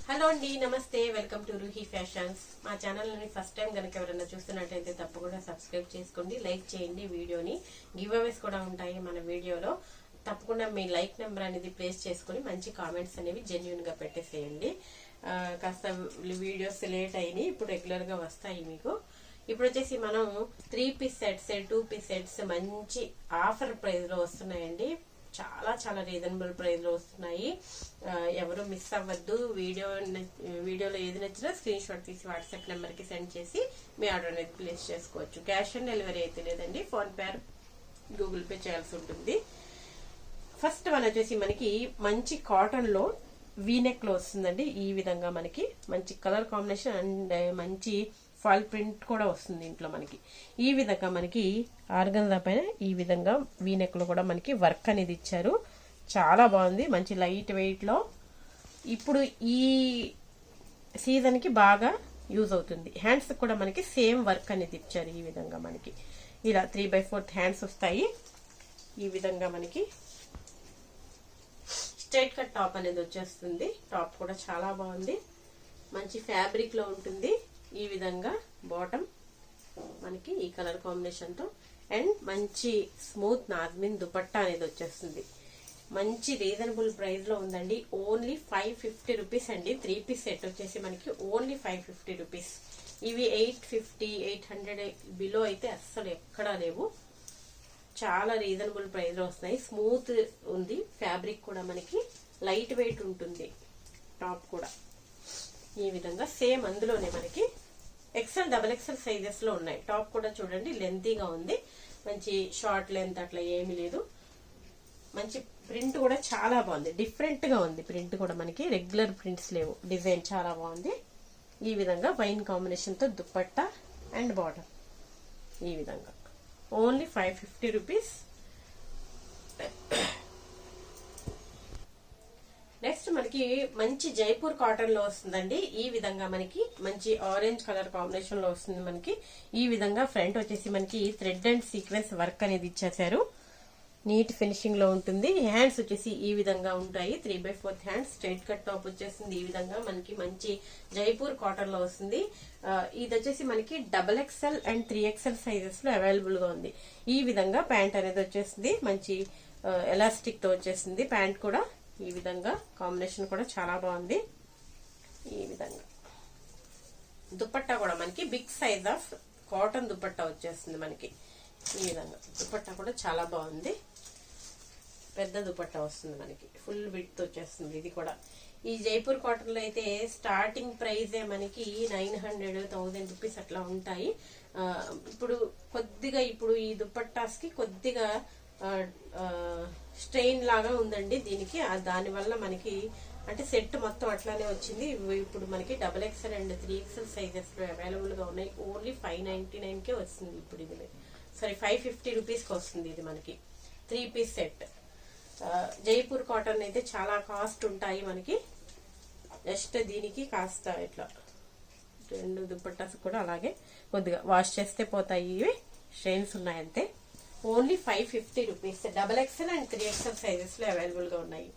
Hello అండి, నమస్తే. Welcome to Ruhi fashions. మా ఛానల్ని ఫస్ట్ టైం కనుక ఎవరైనా చూస్తున్నట్టయితే తప్పకుండా సబ్స్క్రైబ్ చేసుకోండి, లైక్ చేయండి. వీడియోని గివ్ అవేస్ కూడా ఉంటాయి మన వీడియోలో. తప్పకుండా మీ లైక్ నెంబర్ అనేది ప్లేస్ చేసుకుని మంచి కామెంట్స్ అనేవి జెన్యున్ గా పెట్టేసేయండి. కాస్త వీడియోస్ లేట్ అయినాయి, ఇప్పుడు రెగ్యులర్ గా వస్తాయి మీకు. ఇప్పుడు వచ్చేసి మనం 3 పీస్ సెట్స్ 2 పీస్ సెట్స్ మంచి ఆఫర్ ప్రైస్ లో వస్తున్నాయండి. చాలా చాలా రీజనబుల్ ప్రైస్ లో వస్తున్నాయి. ఎవరు మిస్ అవ్వద్దు. వీడియోలో ఏది నచ్చినా స్క్రీన్ షాట్ తీసి వాట్సాప్ నెంబర్ కి సెండ్ చేసి మీ ఆర్డర్ అనేది ప్లేస్ చేసుకోవచ్చు. క్యాష్ ఆన్ డెలివరీ అయితే లేదండి, ఫోన్ పే గూగుల్ పే చేయాల్సి ఉంటుంది. ఫస్ట్ వన్ వచ్చేసి మనకి మంచి కాటన్ లో వీనెక్ లో వస్తుందండి. ఈ విధంగా మనకి మంచి కలర్ కాంబినేషన్ అండ్ మంచి ఫాల్ ప్రింట్ కూడా వస్తుంది ఇంట్లో మనకి. ఈ విధంగా మనకి ఆర్గన్జా పైన ఈ విధంగా వీనెక్ లో కూడా మనకి వర్క్ అనేది ఇచ్చారు. చాలా బాగుంది, మంచి లైట్ వెయిట్ లో. ఇప్పుడు ఈ సీజన్ కి బాగా యూజ్ అవుతుంది. హ్యాండ్స్ కూడా మనకి సేమ్ వర్క్ అనేది ఇచ్చారు. ఈ విధంగా మనకి ఇలా 3/4 హ్యాండ్స్ వస్తాయి. ఈ విధంగా మనకి స్ట్రైట్ కట్ టాప్ అనేది వచ్చేస్తుంది. టాప్ కూడా చాలా బాగుంది, మంచి ఫ్యాబ్రిక్ లో ఉంటుంది. ఈ విధంగా బాటమ్ మనకి ఈ కలర్ కాంబినేషన్ తో అండ్ మంచి స్మూత్ నాజ్మిన్ దుపట్టా అనేది వచ్చేస్తుంది. మంచి రీజనబుల్ ప్రైస్ లో ఉందండి. ఓన్లీ 550 రూపీస్ అండి. 3 పీస్ సెట్ వచ్చేసి మనకి ఓన్లీ 550 రూపీస్. ఇవి 850 800 బిలో అయితే అస్సలు ఎక్కడా లేవు. చాలా రీజనబుల్ ప్రైస్ లో వస్తున్నాయి. స్మూత్ ఉంది, ఫ్యాబ్రిక్ కూడా మనకి లైట్ వెయిట్ ఉంటుంది. టాప్ కూడా ఈ విధంగా సేమ్ అందులోనే మనకి ఎక్సెల్ డబల్ ఎక్సెల్ సైజెస్ లో ఉన్నాయి. టాప్ కూడా చూడండి లెంతీగా ఉంది, మంచి షార్ట్ లెంత్ అట్లా ఏమీ లేదు. మంచి ప్రింట్ కూడా చాలా బాగుంది, డిఫరెంట్ గా ఉంది. ప్రింట్ కూడా మనకి రెగ్యులర్ ప్రింట్స్ లేవు, డిజైన్ చాలా బాగుంది. ఈ విధంగా వైన్ కాంబినేషన్ తో దుపట్టా అండ్ బాటమ్ ఈ విధంగా ఓన్లీ 550 రూపీస్. నెక్స్ట్ మనకి మంచి జైపూర్ కాటన్ లో వస్తుందండి. ఈ విధంగా మనకి మంచి ఆరెంజ్ కలర్ కాంబినేషన్ లో వస్తుంది. మనకి ఈ విధంగా ఫ్రంట్ వచ్చేసి మనకి థ్రెడ్ అండ్ సీక్వెన్స్ వర్క్ అనేది ఇచ్చేసారు. నీట్ ఫినిషింగ్ లో ఉంటుంది. హ్యాండ్స్ వచ్చేసి ఈ విధంగా ఉంటాయి. 3/4 హ్యాండ్స్, స్ట్రైట్ కట్ టాప్ వచ్చేస్తుంది. ఈ విధంగా మనకి మంచి జైపూర్ కాటన్ లో వస్తుంది. ఇది వచ్చేసి మనకి double XL and 3XL sizes లో అవైలబుల్ గా ఉంది. ఈ విధంగా ప్యాంట్ అనేది వచ్చేస్తుంది. మంచి ఎలాస్టిక్ తో వచ్చేసింది. ప్యాంట్ కూడా ఈ విధంగా కాంబినేషన్ కూడా చాలా బాగుంది. ఈ విధంగా దుపట్టా కూడా మనకి big size of cotton dupatta వచ్చేస్తుంది మనకి. ఈ విధంగా దుపట్టా కూడా చాలా బాగుంది, పెద్ద దుపట్టా వస్తుంది మనకి, ఫుల్ విడ్త్ వచ్చేస్తుంది. ఇది కూడా ఈ జైపూర్ కాటన్ లో అయితే స్టార్టింగ్ ప్రైజే మనకి 900-1000 రూపీస్ అట్లా ఉంటాయి. ఇప్పుడు కొద్దిగా ఇప్పుడు ఈ దుపట్టాస్ కి కొద్దిగా స్ట్రెయిన్ లాగా ఉందండి దీనికి. దాని వల్ల మనకి అంటే సెట్ మొత్తం అట్లానే వచ్చింది. ఇప్పుడు మనకి double XL and 3XL sizes లో అవైలబుల్ గా ఉన్నాయి. ఓన్లీ 599 కే వస్తుంది. ఇప్పుడు ఇది 550 రూపీస్ కి వస్తుంది. ఇది మనకి 3 పీస్ సెట్. జైపూర్ కాటన్ అయితే చాలా కాస్ట్ ఉంటాయి మనకి. జస్ట్ దీనికి కాస్త ఇట్లా 2 దుపట్టాస్ కూడా అలాగే కొద్దిగా వాష్ చేస్తే పోతాయి. ఇవి స్ట్రెయిన్స్ ఉన్నాయంతే. Only 550 rupees. Double XL and 3XL sizes లో అవైలబుల్ గా ఉన్నాయి.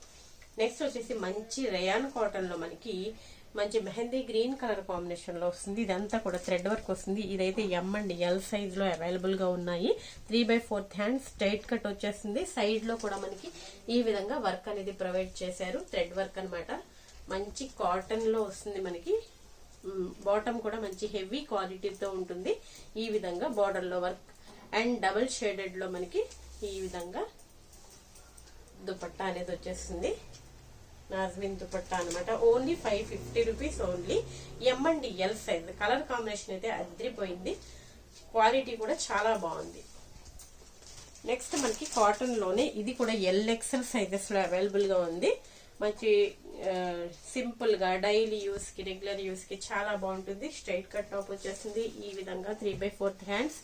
నెక్స్ట్ వచ్చేసి మంచి రేయాన్ కాటన్ లో మనకి మంచి మెహందీ గ్రీన్ కలర్ కాంబినేషన్ లో వస్తుంది. ఇదంతా కూడా థ్రెడ్ వర్క్ వస్తుంది. ఇదైతే M అండ్ L సైజ్ లో అవైలబుల్ గా ఉన్నాయి. 3/4 హ్యాండ్స్, స్ట్రైట్ కట్ వచ్చేస్తుంది. సైడ్ లో కూడా మనకి ఈ విధంగా వర్క్ అనేది ప్రొవైడ్ చేశారు. థ్రెడ్ వర్క్ అన్నమాట. మంచి కాటన్ లో వస్తుంది మనకి. బాటమ్ కూడా మంచి హెవీ క్వాలిటీతో ఉంటుంది. ఈ విధంగా బార్డర్ లో వర్క్ అండ్ డబుల్ షేడెడ్ లో మనకి ఈ విధంగా దుపట్టా అనేది వచ్చేస్తుంది. నాజ్మిన్ దుపట్టా అనమాట. Only 550 rupees. Only M and L size. Colour combination అయితే అదిరిపోయింది, క్వాలిటీ కూడా చాలా బాగుంది. నెక్స్ట్ మనకి కాటన్ లోనే ఇది కూడా LXL సైజెస్ లో అవైలబుల్ గా ఉంది. మంచి సింపుల్ గా డైలీ యూస్ కి, రెగ్యులర్ యూస్ కి చాలా బాగుంటుంది. స్ట్రైట్ కట్ టాప్ వచ్చేస్తుంది. ఈ విధంగా 3/4 హ్యాండ్స్.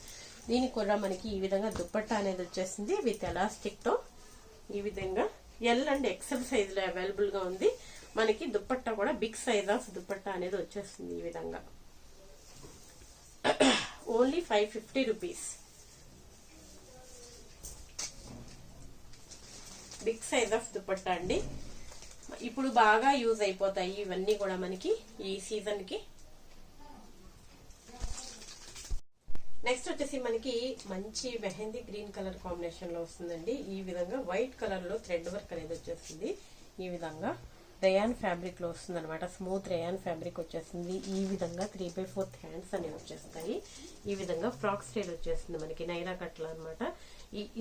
దీనికి కూడా మనకి ఈ విధంగా దుపట్టా అనేది వచ్చేస్తుంది విత్ ఎలాస్టిక్ తో. ఈ విధంగా L అండ్ XL సైజ్ లో అవైలబుల్ గా ఉంది మనకి. దుపట్టా కూడా బిగ్ సైజ్ ఆఫ్ దుపట్టా అనేది వచ్చేస్తుంది. ఈ విధంగా only 550 rupees. Big size of dupatta అండి. ఇప్పుడు బాగా యూజ్ అయిపోతాయి ఇవన్నీ కూడా మనకి ఈ సీజన్ కి. నెక్స్ట్ వచ్చేసి మనకి మంచి మెహందీ గ్రీన్ కలర్ కాంబినేషన్ లో వస్తుందండి. ఈ విధంగా వైట్ కలర్ లో థ్రెడ్ వర్క్ అనేది వచ్చేస్తుంది. ఈ విధంగా రేయాన్ ఫ్యాబ్రిక్ లో వస్తుంది అనమాట. స్మూత్ రేయాన్ ఫ్యాబ్రిక్ వచ్చేస్తుంది. ఈ విధంగా 3/4 హ్యాండ్స్ అనేవి వచ్చేస్తాయి. ఈ విధంగా ఫ్రాక్ స్టైల్ వచ్చేస్తుంది మనకి నైరా కట్ల అనమాట.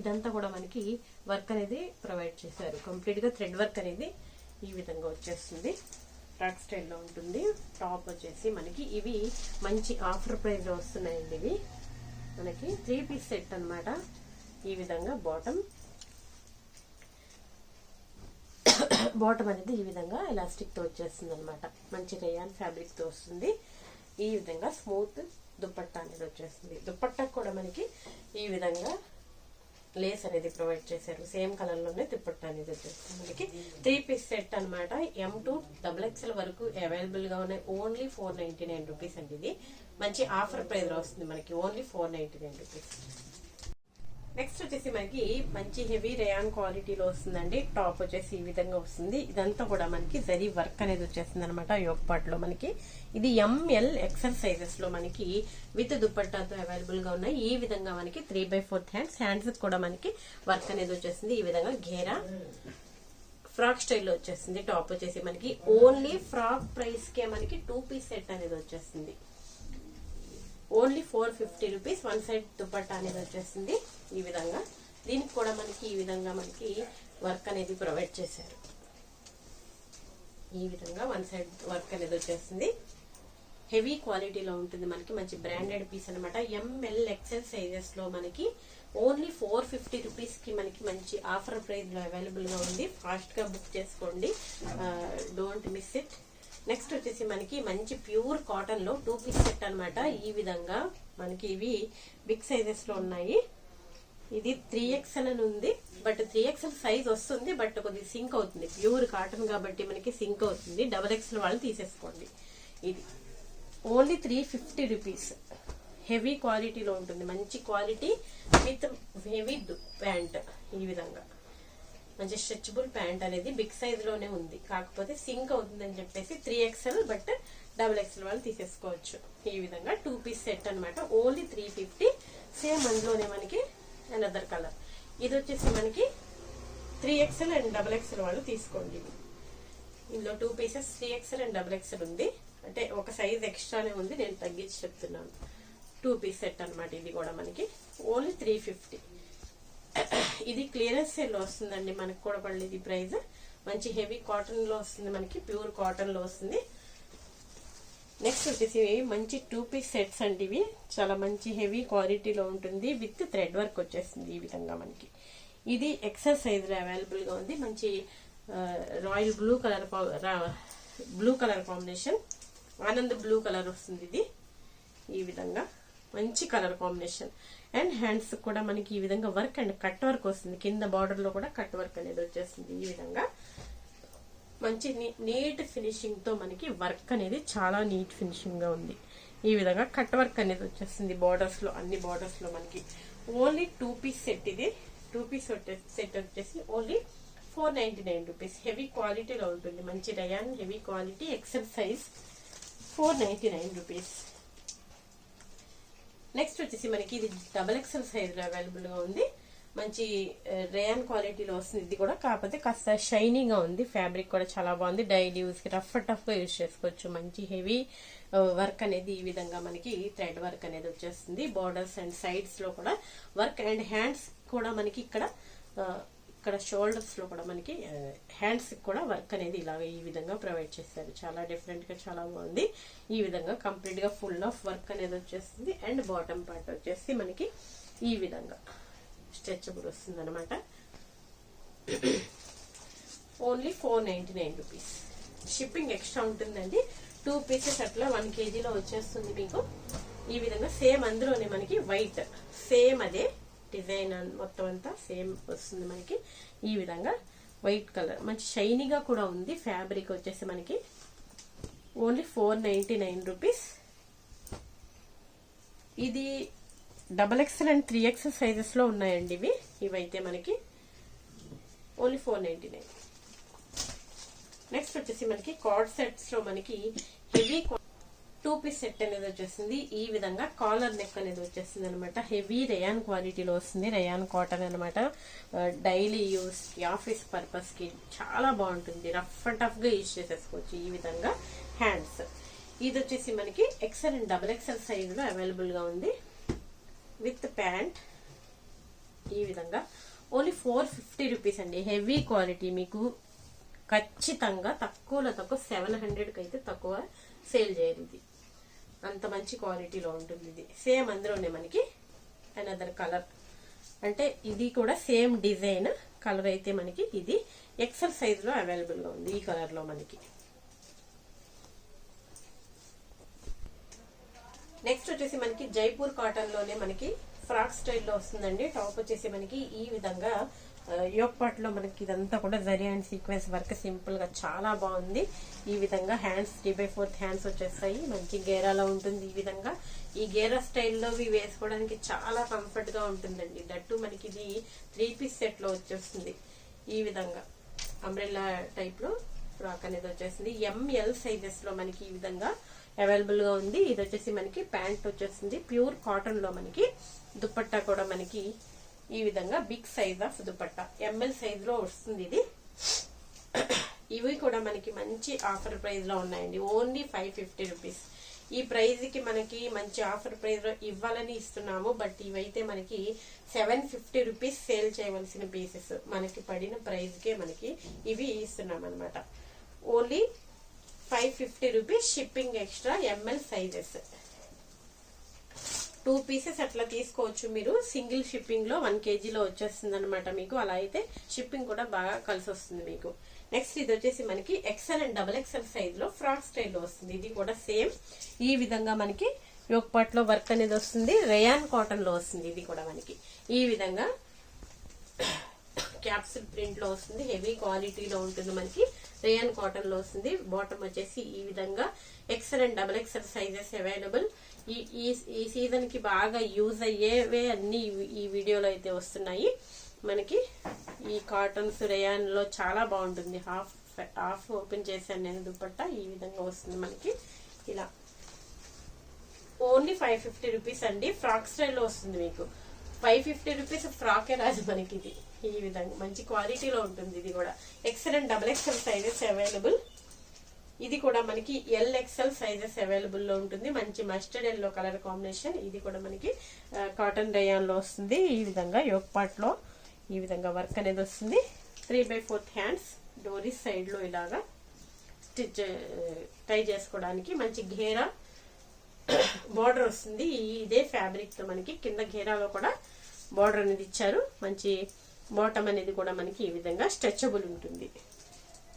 ఇదంతా కూడా మనకి వర్క్ అనేది ప్రొవైడ్ చేశారు. కంప్లీట్ గా థ్రెడ్ వర్క్ అనేది ఈ విధంగా వచ్చేస్తుంది. ఫ్రాక్ స్టైల్లో ఉంటుంది. టాప్ వచ్చేసి మనకి ఇవి మంచి ఆఫర్ ప్రైస్ లో వస్తున్నాయండి. ఇవి మనకి 3 పీస్ సెట్ అనమాట. ఈ విధంగా బాటమ్ అనేది ఈ విధంగా ఎలాస్టిక్ తో వచ్చేస్తుంది అనమాట. మంచి రేయాన్ ఫ్యాబ్రిక్ తో వస్తుంది. ఈ విధంగా స్మూత్ దుపట్టా అనేది వచ్చేస్తుంది. దుపట్టా కూడా మనకి ఈ విధంగా లేస్ అనేది ప్రొవైడ్ చేశారు. సేమ్ కలర్ లోనే దుపట్టా అనేది వచ్చేస్తుంది. మనకి 3 పీస్ సెట్ అనమాట. M to XXL వరకు అవైలబుల్ గా ఉన్నాయి. ఓన్లీ 499 రూపీస్ అండి. ఇది మంచి ఆఫర్ ప్రైస్ లో వస్తుంది మనకి. Only 499 rupees. నెక్స్ట్ వచ్చేసి మనకి మంచి హెవీ రేయాన్ క్వాలిటీలో వస్తుందండి. టాప్ వచ్చేసి ఈ విధంగా వస్తుంది. ఇదంతా కూడా మనకి జరీ వర్క్ అనేది వచ్చేస్తుంది అనమాట. యోక్ పార్ట్ లో మనకి ఇది ML XL సైజెస్ లో మనకి విత్ దుపట్టాతో అవైలబుల్ గా ఉన్నాయి. ఈ విధంగా మనకి 3/4 హ్యాండ్స్ కూడా మనకి వర్క్ అనేది వచ్చేస్తుంది. ఈ విధంగా ఘేరా ఫ్రాక్ స్టైల్లో వచ్చేస్తుంది. టాప్ వచ్చేసి మనకి ఓన్లీ ఫ్రాక్ ప్రైస్ కే మనకి 2 పీస్ సెట్ అనేది వచ్చేస్తుంది. Only 450 rupees. 1 సైడ్ దుపట్టా అనేది వచ్చేస్తుంది. ఈ విధంగా దీనికి కూడా మనకి ఈ విధంగా మనకి వర్క్ అనేది ప్రొవైడ్ చేశారు. ఈ విధంగా 1 సైడ్ వర్క్ అనేది వచ్చేస్తుంది. హెవీ క్వాలిటీలో ఉంటుంది మనకి. మంచి బ్రాండెడ్ పీస్ అనమాట. ML XL సైజెస్ లో మనకి ఓన్లీ 450 రూపీస్ కి మనకి మంచి ఆఫర్ ప్రైస్ లో అవైలబుల్ గా ఉంది. ఫాస్ట్ గా బుక్ చేసుకోండి. Don't miss it. నెక్స్ట్ వచ్చేసి మనకి మంచి ప్యూర్ కాటన్ లో 2 పీస్ సెట్ అనమాట. ఈ విధంగా మనకి ఇవి బిగ్ సైజెస్ లో ఉన్నాయి. ఇది 3XL అని ఉంది. బట్ 3XL సైజ్ వస్తుంది. బట్ కొద్దిగా సింక్ అవుతుంది. ప్యూర్ కాటన్ కాబట్టి మనకి సింక్ అవుతుంది. XXL వాళ్ళు తీసేసుకోండి. ఇది ఓన్లీ 350 రూపీస్. హెవీ క్వాలిటీలో ఉంటుంది. మంచి క్వాలిటీ విత్ హెవీ ప్యాంట్. ఈ విధంగా మంచి స్ట్రెచబుల్ ప్యాంట్ అనేది బిగ్ సైజ్ లోనే ఉంది. కాకపోతే సింక్ అవుతుందని చెప్పేసి 3XL బట్ XXL వాళ్ళు తీసేసుకోవచ్చు. ఈ విధంగా 2 పీస్ సెట్ అనమాట. ఓన్లీ 350. సేమ్ అందులోనే మనకి అనదర్ కలర్. ఇది వచ్చేసి మనకి 3XL అండ్ XXL వాళ్ళు తీసుకోండి. ఇందులో 2 పీసెస్ 3XL అండ్ XXL ఉంది. అంటే ఒక సైజ్ ఎక్స్ట్రానే ఉంది. నేను తగ్గించి చెప్తున్నాను. 2 పీస్ సెట్ అనమాట. ఇది కూడా మనకి ఓన్లీ 350. ఇది క్లియరెన్స్ సేల్ లో వస్తుందండి. మనకు కూడా పడలేదు ఈ ప్రైస్. మంచి హెవీ కాటన్ లో వస్తుంది మనకి. ప్యూర్ కాటన్ లో వస్తుంది. నెక్స్ట్ వచ్చేసి మంచి 2 పీస్ సెట్స్ అండి. ఇవి చాలా మంచి హెవీ క్వాలిటీలో ఉంటుంది. విత్ థ్రెడ్ వర్క్ వచ్చేస్తుంది. ఈ విధంగా మనకి ఇది XL సైజ్ లో అవైలబుల్ గా ఉంది. మంచి royal blue colour combination. Anand blue colour వస్తుంది. ఇది ఈ విధంగా మంచి కలర్ కాంబినేషన్. అండ్ హ్యాండ్స్ కూడా మనకి ఈ విధంగా వర్క్ అండ్ కట్ వర్క్ వస్తుంది. కింద బార్డర్ లో కూడా కట్ వర్క్ అనేది వచ్చేస్తుంది. ఈ విధంగా మంచి నీట్ ఫినిషింగ్ తో మనకి వర్క్ అనేది చాలా నీట్ ఫినిషింగ్ గా ఉంది. ఈ విధంగా కట్ వర్క్ అనేది వచ్చేస్తుంది బార్డర్స్ లో. అన్ని బార్డర్స్ లో మనకి ఓన్లీ 2 పీస్ సెట్. ఇది 2 పీస్ సెట్ వచ్చేసి ఓన్లీ 499 రూపీస్. హెవీ క్వాలిటీలో ఉంటుంది. మంచి rayon heavy quality XL size 499 rupees. Next వచ్చేసి మనకి ఇది XXL సైజ్ లో అవైలబుల్ గా ఉంది. మంచి రేయాన్ క్వాలిటీలో వస్తుంది. ఇది కూడా కాకపోతే కాస్త షైనీగా ఉంది. ఫ్యాబ్రిక్ కూడా చాలా బాగుంది. డైలీ యూస్ కి రఫ్ గా యూజ్ చేసుకోవచ్చు. మంచి హెవీ వర్క్ అనేది ఈ విధంగా మనకి థ్రెడ్ వర్క్ అనేది వచ్చేస్తుంది. బార్డర్స్ అండ్ సైడ్స్ లో కూడా వర్క్ అండ్ హ్యాండ్స్ కూడా మనకి ఇక్కడ షోల్డర్స్ లో కూడా మనకి హ్యాండ్స్ కూడా వర్క్ అనేది ఇలాగ ఈ విధంగా ప్రొవైడ్ చేస్తారు. చాలా డిఫరెంట్ గా చాలా బాగుంది. ఈ విధంగా కంప్లీట్ గా ఫుల్ ఆఫ్ వర్క్ అనేది వచ్చేస్తుంది. అండ్ బాటమ్ పార్ట్ వచ్చేసి మనకి ఈ విధంగా స్ట్రెచబుల్ వస్తుంది అనమాట. Only 499 rupees. షిప్పింగ్ ఎక్స్ట్రా ఉంటుందండి. 2 పీసెస్ అట్లా 1 kgలో వచ్చేస్తుంది మీకు. ఈ విధంగా సేమ్ అందులోనే మనకి వైట్ సేమ్ అదే డిజైన్ మొత్తం అంతా సేమ్ వస్తుంది మనకి. ఈ విధంగా వైట్ కలర్ మంచి షైనీగా కూడా ఉంది. ఫ్యాబ్రిక్ వచ్చేసి మనకి ఓన్లీ 499 రూపీస్. ఇది XXL అండ్ 3XL సైజెస్ లో ఉన్నాయండి. ఇవైతే మనకి ఓన్లీ 499. నెక్స్ట్ వచ్చేసి మనకి కార్డ్ సెట్స్ లో మనకి హెవీ 2 పీస్ సెట్ అనేది వచ్చేసింది. ఈ విధంగా కాలర్ నెక్ అనేది వచ్చేస్తుంది అనమాట. హెవీ రేయాన్ క్వాలిటీలో వస్తుంది. రేయాన్ కాటన్ అనమాట. డైలీ యూస్ కి, ఆఫీస్ పర్పస్ కి చాలా బాగుంటుంది. రఫ్ అండ్ టఫ్ గా యూజ్ చేసేసుకోవచ్చు. ఈ విధంగా హ్యాండ్స్. ఇది వచ్చేసి మనకి XL and double XL size లో అవైలబుల్ గా ఉంది విత్ ప్యాంట్. ఈ విధంగా ఓన్లీ 450 రూపీస్ అండి. Heavy quality. మీకు ఖచ్చితంగా తక్కువలో తక్కువ 700కి అయితే తక్కువ సేల్ చేయరు. ఇది అంత మంచి క్వాలిటీలో ఉంటుంది. ఇది సేమ్ అందులోనే మనకి అనదర్ కలర్, అంటే ఇది కూడా సేమ్ డిజైన్ కలర్ అయితే మనకి ఇది ఎక్సెల్ సైజ్ లో అవైలబుల్ గా ఉంది. ఈ కలర్ లో మనకి నెక్స్ట్ వచ్చేసి మనకి జైపూర్ కాటన్ లోనే మనకి ఫ్రాక్ స్టైల్లో వస్తుందండి. టాప్ వచ్చేసి మనకి ఈ విధంగా యోక్ పార్ట్ లో మనకి ఇదంతా కూడా zari and sequence work simple గా చాలా బాగుంది. ఈ విధంగా హ్యాండ్స్ 3/4 హ్యాండ్స్ వచ్చేస్తాయి. మంచి గేరాలో ఉంటుంది. ఈ విధంగా ఈ గేరా స్టైల్లో వేసుకోవడానికి చాలా కంఫర్ట్ గా ఉంటుందండి. దట్టు మనకి ఇది 3 పీస్ సెట్ లో వచ్చేస్తుంది. ఈ విధంగా అంబ్రెల్లా టైప్ లో ఫ్రాక్ అనేది వచ్చేసింది. ఎంఎల్ సైజెస్ లో మనకి ఈ విధంగా అవైలబుల్ గా ఉంది. ఇది వచ్చేసి మనకి ప్యాంట్ వచ్చేసింది. ప్యూర్ కాటన్ లో మనకి దుపట్టా కూడా మనకి ఈ విధంగా big size of dupatta M L size లో వస్తుంది. ఇది ఇవి కూడా మనకి మంచి ఆఫర్ ప్రైస్ లో ఉన్నాయండి. Only 550 rupees. ఈ ప్రైజ్ కి మనకి మంచి ఆఫర్ ప్రైస్ లో ఇవ్వాలని ఇస్తున్నాము. బట్ ఇవైతే మనకి 750 రూపీస్ సేల్ చేయవలసిన పీసెస్. మనకి పడిన ప్రైజ్ కే మనకి ఇవి ఇస్తున్నాం అనమాట. Only 550 rupees shipping extra. ML sizes 2 pieces అట్లా తీసుకోవచ్చు మీరు. సింగిల్ షిప్పింగ్ లో 1 kgలో వచ్చేస్తుంది అనమాట మీకు. అలా అయితే షిప్పింగ్ కూడా బాగా కలిసి వస్తుంది మీకు. నెక్స్ట్ ఇది వచ్చేసి మనకి XL and double XL size లో ఫ్రాక్ స్టైల్లో వస్తుంది. ఇది కూడా సేమ్ ఈ విధంగా మనకి యోక్ పార్ట్ లో వర్క్ అనేది వస్తుంది. రేయాన్ కాటన్ లో వస్తుంది. ఇది కూడా మనకి ఈ విధంగా క్యాప్సూల్ ప్రింట్ లో వస్తుంది. హెవీ క్వాలిటీలో ఉంటుంది. మనకి రేయాన్ కాటన్ లో వస్తుంది. బాటమ్ వచ్చేసి ఈ విధంగా XL and double XL sizes available. ఈ సీజన్ కి బాగా యూజ్ అయ్యేవే అన్ని ఈ వీడియోలో అయితే వస్తున్నాయి. మనకి ఈ కాటన్స్ రేయాన్ లో చాలా బాగుంటుంది. హాఫ్ ఓపెన్ చేశాను నేను దుపట్టా. ఈ విధంగా వస్తుంది మనకి ఇలా. ఓన్లీ 550 రూపీస్ అండి. ఫ్రాక్ స్టైల్లో వస్తుంది మీకు. 550 రూపీస్ ఫ్రాకే రాజు మనకి. ఇది ఈ విధంగా మంచి క్వాలిటీలో ఉంటుంది. ఇది కూడా XL and double XL sizes available. ఇది కూడా మనకి ఎల్ఎక్స్ఎల్ సైజెస్ అవైలబుల్ లో ఉంటుంది. మంచి మస్టర్డ్ ఎల్లో కలర్ కాంబినేషన్. ఇది కూడా మనకి కాటన్ రేయాన్ లో వస్తుంది. ఈ విధంగా యోక్ పార్ట్ లో ఈ విధంగా వర్క్ అనేది వస్తుంది. 3/4 హ్యాండ్స్. డోరీస్ సైడ్ లో ఇలాగా స్టిచ్ టై చేసుకోవడానికి మంచి ఘేరా బార్డర్ వస్తుంది. ఇదే ఫ్యాబ్రిక్ తో మనకి కింద ఘేరాలో కూడా బార్డర్ అనేది ఇచ్చారు. మంచి బాటమ్ అనేది కూడా మనకి ఈ విధంగా స్ట్రెచబుల్ ఉంటుంది.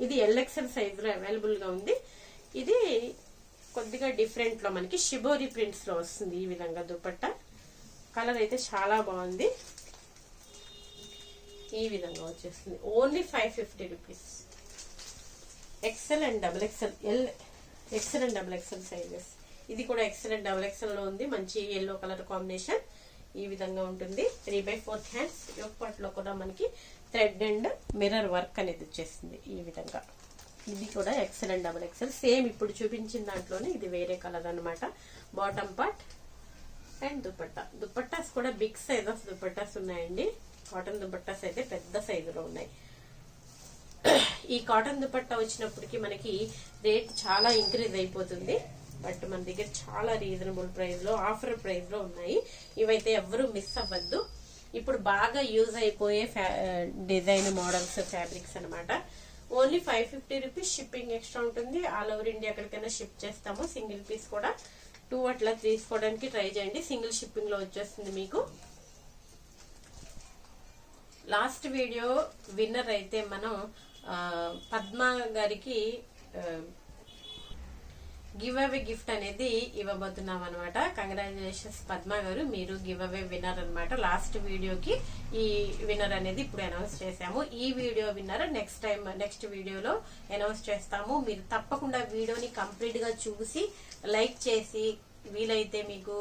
ఇది ఎల్ఎక్స్ఎల్ సైజ్ లో అవైలబుల్ గా ఉంది. ఇది కొద్దిగా డిఫరెంట్ లో మనకి షిబోరి ప్రింట్స్ లో వస్తుంది. ఈ విధంగా దుపట్టా కలర్ అయితే చాలా బాగుంది. ఈ విధంగా వచ్చేస్తుంది. Only 550 rupees. XL and double XL XL and double XL sizes. ఇది కూడా ఎక్సెల్ అండ్ డబుల్ ఎక్సెల్ లో ఉంది. మంచి ఎల్లో కలర్ కాంబినేషన్. ఈ విధంగా ఉంటుంది. 3/4 హ్యాండ్స్. యోక్ పార్ట్ లో కూడా మనకి థ్రెడ్ అండ్ మిర్రర్ వర్క్ అనేది వచ్చేస్తుంది. ఈ విధంగా ఇది కూడా XL and double XL. Same ఇప్పుడు చూపించిన దాంట్లోనే ఇది వేరే కలర్ అనమాట. Bottom part and dupatta. Dupattas కూడా బిగ్ సైజ్ ఆఫ్ దుపట్టాస్ ఉన్నాయండి. కాటన్ దుపట్టాస్ అయితే పెద్ద సైజులో ఉన్నాయి. ఈ కాటన్ దుపట్టా వచ్చినప్పటికీ మనకి రేట్ చాలా ఇంక్రీజ్ అయిపోతుంది. బట్ మన దగ్గర చాలా రీజనబుల్ ప్రైస్ లో ఆఫర్ ప్రైస్ లో ఉన్నాయి. ఇవైతే ఎవరు మిస్ అవ్వద్దు. ఇప్పుడు బాగా యూజ్ అయిపోయే డిజైన్ మోడల్స్ ఫ్యాబ్రిక్స్ అనమాట. Only 550 rupees. షిప్పింగ్ ఎక్స్ట్రా ఉంటుంది. ఆల్ ఓవర్ ఇండియా ఎక్కడికైనా షిప్ చేస్తాము. సింగిల్ పీస్ కూడా 2 అట్లా తీసుకోవడానికి ట్రై చేయండి. సింగిల్ షిప్పింగ్ లో వచ్చేస్తుంది మీకు. లాస్ట్ వీడియో విన్నర్ అయితే మనం పద్మ గారికి గివ్ అవే గిఫ్ట్ అనేది ఇవ్వబోతున్నాం అనమాట. కంగ్రాచులేషన్స్ పద్మ గారు, మీరు గివ్ అవే విన్నర్ అనమాట. లాస్ట్ వీడియోకి ఈ విన్నర్ అనేది ఇప్పుడు అనౌన్స్ చేసాము. ఈ వీడియో విన్నర్ నెక్స్ట్ వీడియోలో అనౌన్స్ చేస్తాము. మీరు తప్పకుండా వీడియోని కంప్లీట్ గా చూసి లైక్ చేసి వీలైతే మీకు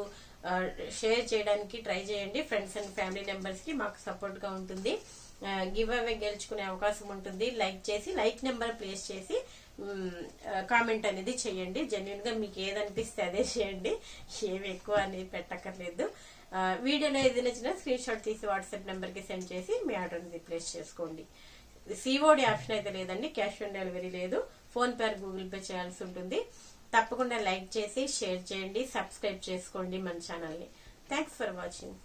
షేర్ చేయడానికి ట్రై చేయండి. ఫ్రెండ్స్ అండ్ ఫ్యామిలీ మెంబర్స్ కి మాకు సపోర్ట్ గా ఉంటుంది. గివ్ అవే గెలుచుకునే అవకాశం ఉంటుంది. లైక్ చేసి లైక్ నెంబర్ ప్లేస్ చేసి కామెంట్ అనేది చేయండి. జెన్యున్ గా మీకు ఏదనిపిస్తే అదే చేయండి, ఏమి ఎక్కువ అనేది పెట్టక్కర్లేదు. వీడియోలో ఏది నచ్చినా స్క్రీన్ షాట్ తీసి వాట్సాప్ నెంబర్ కి సెండ్ చేసి మీ ఆర్డర్ని ప్లేస్ చేసుకోండి. సిఓడి ఆప్షన్ అయితే లేదండి, క్యాష్ ఆన్ డెలివరీ లేదు, ఫోన్ పే గూగుల్ పే చేయాల్సి ఉంటుంది. తప్పకుండా లైక్ చేసి షేర్ చేయండి, సబ్స్క్రైబ్ చేసుకోండి మన ఛానల్ని. Thanks for watching.